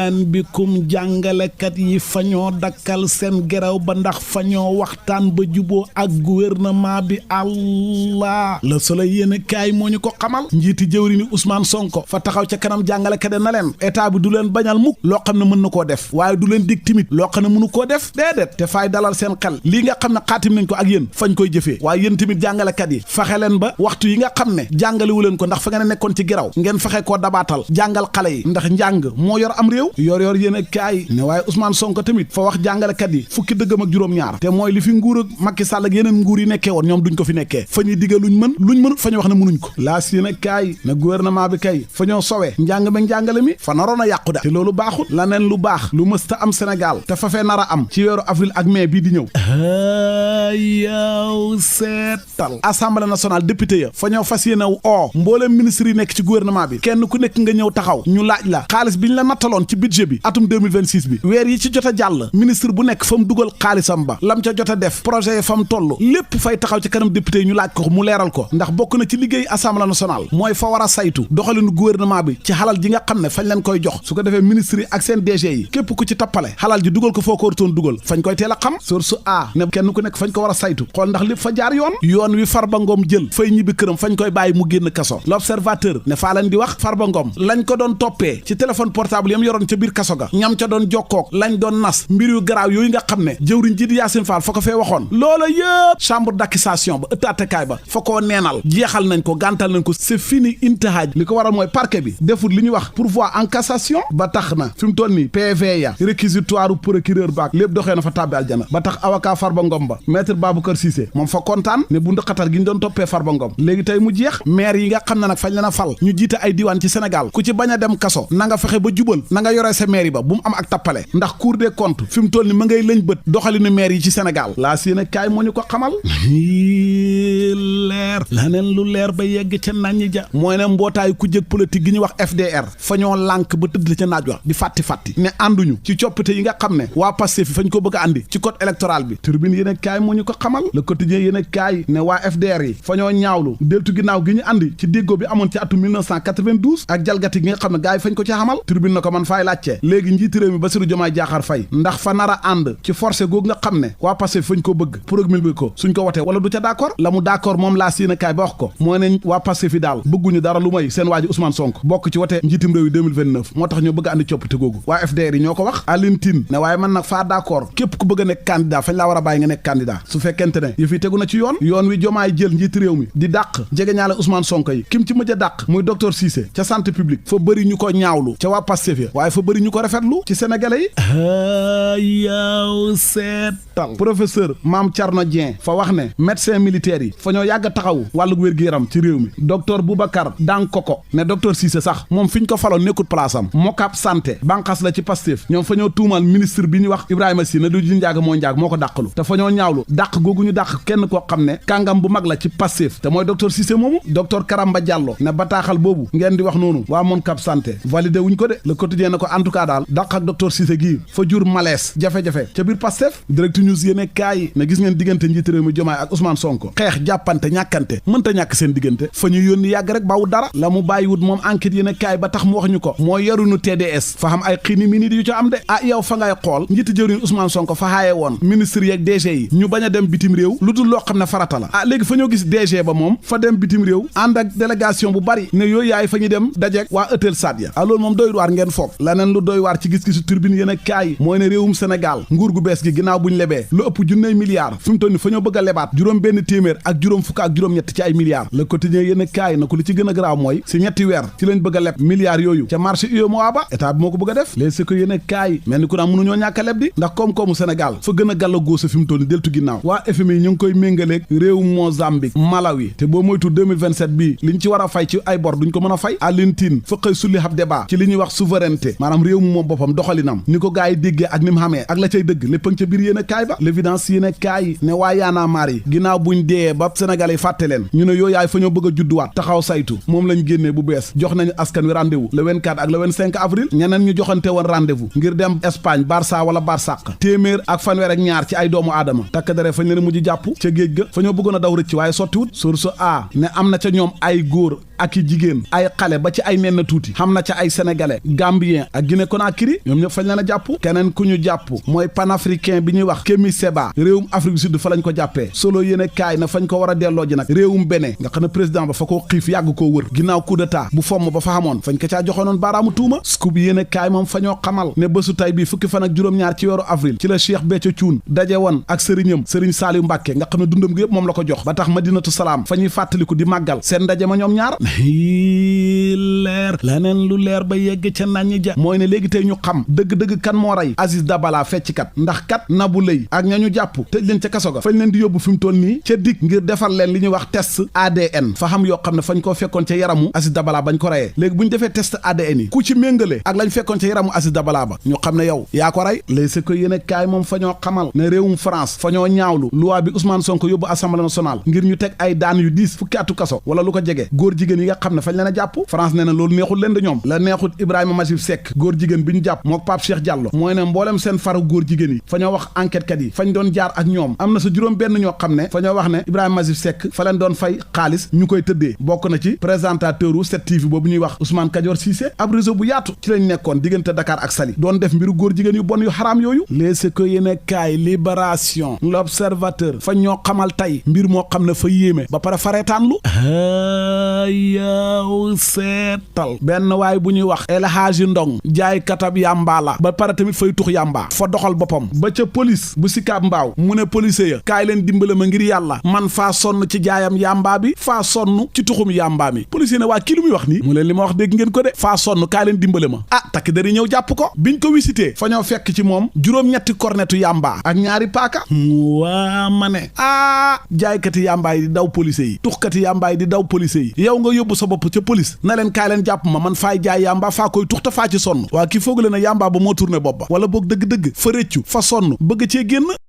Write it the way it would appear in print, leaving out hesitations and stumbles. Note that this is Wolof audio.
ahlan bikum jàngalekat yi fañoo dakkal seen geraw ba ndax fañoo waxtaan ba juboo ak gouvernement bi allah Le Soleil yéen kaay moo ñu ko xamal njiiti jëwri ni Ousmane Sonko fa taxaw ca kanam jàngalekat na leen état bi du leen bañal mukk loo xam ne mën na koo def waaye du leen dig timit loo xam ne mënu koo def déedéet te faay dalal seen xel lii nga xam ne xaatim nañ ko ak yéen fañ koy jëfee waaye yéen tamit jàngalekat yi fexe leen ba waxtu yi nga xam ne jàngalewu leen ko ndax fa ngeen a nekkoon ci geraw ngeen fexe koo dabaatal jàngal xale yi ndax njàng moo yor am réew yor yéen kaay ne waaye Ousmane Sonko tamit fa wax jàngalekat yi fukki dëggam ak juróom-ñaar te mooy li fi nguur ak Macky Sall ak yeneen nguur yi nekkee woon ñoom duñ ko fi nekkee fa ñuy digga luñ mënut fa ñu wax ne mënuñ ko laas yéen kaay ne gouvernement bi kay fa ñoo sowe njàng me njàngale mi fa naroon a yàqu da te loolu baaxul laneen lu baax lu mësta am Sénégal te fa fee nar a am ci weeru avril ak mai bii di ñëw yow seetal assemblée nationale député ya fa ñoo fas yéene oo mbooleem ministre yi nekk ci gouvernement bi kenn ku nekk nga ñëw taxaw ñu laaj la xaalis bi ñu la nattaloon ci budget bi atum 2026 bi weer yi ci jot a jàll ministre bu nekk fa mu dugal xaalisam ba lam ca jot a def projet yi fa mu toll lépp fay taxaw ci kanam député yi ñu laaj ko mu leeral ko ndax bokk na ci liggéey assemblée nationale mooy fa war a saytu doxalinu gouvernement bi ci xalal ji nga xam ne fañ leen koy jox su ko defee ministre yi ak seen DG yi képp ku ci tappale xalal ji dugal ko foo ko wartoon dugal fañ koy teel a xam source a ne kenn ku nekk fañ ko war a saytu xool ndax lépp fa jaar yoon wi Farba Ngom jël fay ñibbi këram fañ koy bàyyi mu génn kaso l'observateur ne faa leen di wax Farba Ngom lañ ko doon toppee ci téléphone portable yam yoroon ca biir kaso ga ñam ca doon jokkook lañ doon nas mbir yu garaaw yooyu nga xam ne jëwriñ ji di Yacine Fall fa ko fee waxoon loola yëpp chambre d'accusation ba ëttaatekaay ba fa koo neenal jeexal nañ ko gàntal nañ ko c'est fini intihaaj li ko waral mooy parquet bi defut li ñuy wax pourvoi en cassation ba tax na fi mu toll nii PV ya réquisitoire procureur baak lépp doxee na fa tàbbi aljana ba tax avocat Farba Ngom ba maître Baboucar Cissé moom fa kontaan ne bu ndëkkatal gi ñu doon toppee Farba Ngom léegi tey mu jeex maire yi nga xam ne nag fañ leen a fal ñu jiite ay diwaan ci Sénégal ku ci bañ a dem kaso na nga fexe ba jubal na nga yoree sa maire yi ba bu mu am ak tappale ndax Cour des comptes fi mu toll ni ma ngay lëñ bët doxalinu maire yi ci Sénégal laa si yéene kaay moo ñu ko xamal leer laneen lu leer ba yegg ca naññi ja mooy ne mbootaayu ku jëg politique gi ñuy wax FDR fa ñoo lànk ba tëdd la ca naaj wax di fàtti ne ànduñu ci coppite yi nga xam ne waa Pastef fi fañ ko bëgg a andi ci code électoral bi Tribune yéene kaay moo ñu ko xamal Le Quotidien yéene kaay ne waa FDR yi fa ñoo ñaawlu deltu ginnaaw gi ñu andi ci déggoo bi amoon ci atum 1992 ak jalgati gi nga xam ne gars yi fañ ko ci xamal Tribune na ko man faay laajte léegi njiiti réew mi Bassirou Diomaye Diakhar Faye ndax fa nar a ànd ci forcé googu nga xam ne waa Pastef fañ ko bëgg promulguer ko suñ ko wotee wala du ca d'accord la mu d'accord moom laa yéene kaay ba wax ko moo ne waa Pastef fi daal bëgguñu dara lu may seen waaji Ousmane Sonko bokk ci wote njiitim réew yi 2029 moo tax ñoo bëgg a andi coppite googu waa FDR yi ñoo ko wax Alioune Tine ne waaye man nag faa d'accord képp ku bëgg a nekk candidat fañ laa war a bàyyi nga nekk candidat su fekkente ne yëf yi tegu na ci yoon wi Jomaay jël njiiti réew mi di dàq jegeñaale Ousmane Sonko yi kim ci mujj a dàq muy docteur Cissé ca santé publique fa bëri ñu ko ñaawlu ca waa Pastef ya waaye fa bëri ñu ko rafetlu ci sénégalais yi yow seetal professeur Mame Thierno Dieng fa wax ne médecin militaire yi fa ñoo yàgg a taxawu wàllu wér-gu-yaram ci réew mi docteur Boubacar Dankoko ne docteur Cissé sax moom fi ñu ko faloon nekkul place am mokap santé banqas la ci Pastef ñoom fa ñoo tuumal ministre bi ñu wax Ibrahima Sy ne du ji njaag moo njaag moo ko dàqalu te fa ñoo ñaawlu dàq googu ñu dàq kenn koo xam ne kàngam bu mag la ci Pastef te mooy docteur Cissé moomu docteur Karamba Diallo ne bataaxal boobu ngeen di wax noonu waa Moncap santé validé wuñ ko de Le Quotidien ne ko en tout cas daal dàq ak docteur Cissé gii fa jur malaise jafe-jafe ca biir Pastef Direct News yéene kaay ne gis ngeen diggante njiit réew mi Diomaye ak Ousmane Sonko xeex jàppante ñàkkante mënta ñàkk seen diggante fa ñu yónni yàgg rek bawut dara la mu bàyyiwut moom enquête yéene kaay ba tax mu wax ñu ko moo yarunu TDS fa xam ay xiini minit yu ca am de yow fa ngay xool njiiti jëwriñ Ousmane Sonko fa xaaye woon ministre yeeg DG yi ñu bañ a dem bitim réew lu dul loo xam ne farata la léegi fa ñoo gis DG ba moom fa dem bitim réew ànd ak délégation bu bari ne yooyu yaay fa ñu dem dajeek waa hôtel Sadia loolu moom doy waar ngeen foog laneen lu doy waar ci gis-gisu Tribune yéen a kaay mooy ne réewum Sénégal nguur gu bees gi ginnaaw buñ lebee lu ëpp junney milliards fi mu toll ni fa ñoo bëgg a lebaat juróom benn téeméer ak juróom fukk ak juróom-ñett ci ay milliards Le Quotidien yéen a kaay na ko li ci gën a garaaw mooy si ñetti weer ci lañ bëgg a leb milliards yooyu ca marché UEMOA ba état bi moo ko bëgg a def léegi si ko yéen a kaay mel ni ku naan mënuñoo ñàkk a leb di ndax koom-koomu Sénégal fa gën a gàlla góosa fi mu toll ni deltu ginnaaw waa FMI ñu ngi koy méngaleeg réewum Mozambique Malawi te boo moytu 2027 bii liñ ci war a fay ci ay bor duñ ko mën a fay Alioune Tine fa xëy sulli ab débat ci li ñuy wax souveraineté maanaam réew mu moom boppam doxalinam ni ko gaa yi déggee ak ni mu xamee ak la cay dëgg lépp ca biir yéen a kaay ba l'évidence yéen a kaay ne waa yaanaa maar yi ginnaaw buñ dee ba Sénégal yi fàtte leen ñu ne yooyaay fa ñoo bëgg a judduwaat taxaw saytu moom lañ génnee bu bees jox nañu askan wi rendez-vous le 24 ak le 25 avril ñeneen ñu joxante woon rendez-vous ngir dem Espagne Barça wala Barsàq téeméer ak fanweer ak ñaar ci ay doomu aadama takk dere fañ leen mujj jàpp ca géej ga fa ñoo bëggoon a daw rëcc waaye sottiwut source a ne am na ca ñoom ay góor ak i jigéen ay xale ba ci ay nenn tuuti xam na ca ay sénégalais gambien ak Guinée Conakry ñoom ñëpp fañ leen a jàpp. keneen ku ñu jàpp mooy panafricain bi ñuy wax Kémi Séba réewum Afrique du Sud fa lañ ko jàppee solo yéene kaay na fañ ko war a delloo ji nag réewum Bénin nga xam ne président ba fa koo xiif yàgg koo wër ginnaaw coup d'état bu fomm ba fa xamoon fañ ko caa joxoonoon baaraamu tuuma scoop yéene kaay moom fa ñoo xamal ne bésu tay bi fukki fan ak juróom-ñaar ci weeru avril ci la Cheikh Béthio Thioune daje woon ak sëriñam sëriñ Saliou Mbàkke nga xam ne dundam gi yëpp moom la ko jox ba tax Madinatu Salaam fa ñuy fàttaliku di màggal seen ndaje ma ñoom ñaar leer laneen lu leer ba yegg ca naññi ja mooy ne léegi tey ñu xam dëgg-dëgg kan moo rey Aziz Dabala fecckat ndax kat Nabou Leye ak ña ñu jàpp tëj leen ca kaso ga fañ leen di yóbbu fi mu toll nii ca dik ngir defar leen li ñuy wax test ADN fa xam yoo xam ne fañ koo fekkoon ca yaramu Aziz Dabala bañ ko reyee léegi bu ñu defee test ADN yi ku ci méngale ak lañ fekkoon ca yaramu Aziz Dabala ba ñu xam ne yow yaa ko rey léegi c'est que yéen kaay moom fa ñoo xamal ne réewum France fa ñoo ñaawlu loi bi Ousmane Sonko yóbbu Assemblée nationale ngir ñu teg ay daan yu 10 fukki atu kaso wala lu ko jege góor jigéen yi nga xam ne fañ leen a jàpp France nee na loolu neexul leen de ñoom la neexut Ibrahima Majib Seck góor jigéen bi ñu jàpp mook Pape Cheikh Diallo mooy ne mboolem seen faru góor jigéen yi fa ñoo wax enquête kat yi fañ doon jaar ak ñoom am na sa juróom benn ñoo xam ne fa ñoo wax ne Ibrahima Majib Seck fa leen doon fay xaalis ñu koy tëddee bokk na ci présentateur u 7TV boobu ñuy wax Ousmane Kadior Cissé ab réseau bu yaatu ci lañ nekkoon diggante Dakar ak Saly doon def mbiru góor jigéen yu bon yu xaraam yooyu léegi ko yéene kaay Libération L'Observateur fa ñoo xamal tey mbir moo xam ne fa yéeme ba pare fareetaanlu yaw seetal benn waay bu ñuy wax El Hadji Ndong jaay katab yàmbaa la ba pare tamit fay tux yàmbaa fa doxal boppam ba ca police bu Sicap Mbao mu ne policier ya kaay leen dimbale ma ngir yàlla man faa sonn ci jaayam yàmbaa bi faa sonn ci tuxum yàmbaa mi policier ne waa kii lu muy wax nii mu leen li ma wax dégg ngeen ko de faa sonn kaay leen dimbale ma takk dari ñëw jàpp ko biñ ko visité fa ñoo fekk ci moom juróom-ñetti kornetu yàmbaa ak ñaari paaka waa ma ne jaaykati yàmbaa yi di daw policier yi tuxkati yàmbaa yi di daw policier yi yow nga yóbbu sa bopp ca police na leen kaay leen jàpp ma man faay jaay yàmbaa faa koy tux te faa ci sonn waa kii foog leen a yàmbaa ba moo tourné bopp ba wala boog dëgg-dëgg fa réccu fa sonn bëgg cee génn